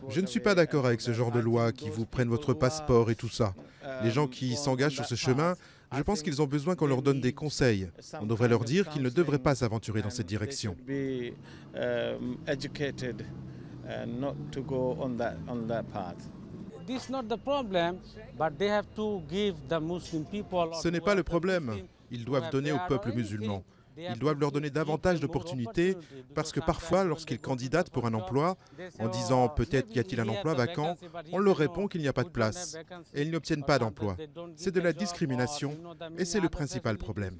Je ne suis pas d'accord avec ce genre de loi qui vous prennent votre passeport et tout ça. Les gens qui s'engagent sur ce chemin, je pense qu'ils ont besoin qu'on leur donne des conseils. On devrait leur dire qu'ils ne devraient pas s'aventurer dans cette direction. Ce n'est pas le problème. Ils doivent donner au peuple musulman. Ils doivent leur donner davantage d'opportunités parce que parfois, lorsqu'ils candidatent pour un emploi, en disant peut-être y a-t-il un emploi vacant, on leur répond qu'il n'y a pas de place et ils n'obtiennent pas d'emploi. C'est de la discrimination et c'est le principal problème.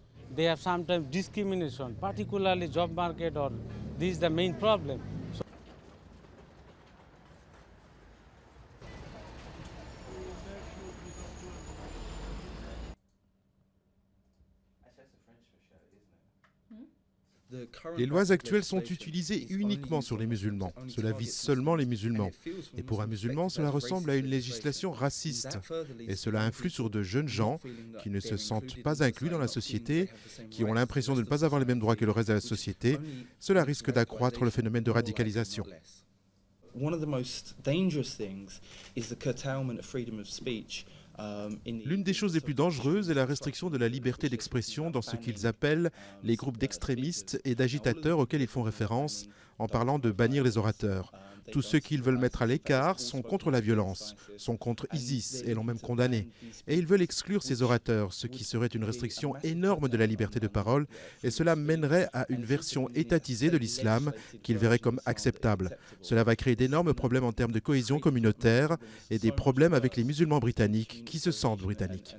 Les lois actuelles sont utilisées uniquement sur les musulmans. Cela vise seulement les musulmans. Et pour un musulman, cela ressemble à une législation raciste. Et cela influe sur de jeunes gens qui ne se sentent pas inclus dans la société, qui ont l'impression de ne pas avoir les mêmes droits que le reste de la société. Cela risque d'accroître le phénomène de radicalisation. L'une des choses les plus dangereuses est la restriction de la liberté d'expression dans ce qu'ils appellent les groupes d'extrémistes et d'agitateurs auxquels ils font référence en parlant de bannir les orateurs. Tous ceux qu'ils veulent mettre à l'écart sont contre la violence, sont contre ISIS et l'ont même condamné. Et ils veulent exclure ces orateurs, ce qui serait une restriction énorme de la liberté de parole, et cela mènerait à une version étatisée de l'islam qu'ils verraient comme acceptable. Cela va créer d'énormes problèmes en termes de cohésion communautaire et des problèmes avec les musulmans britanniques qui se sentent britanniques.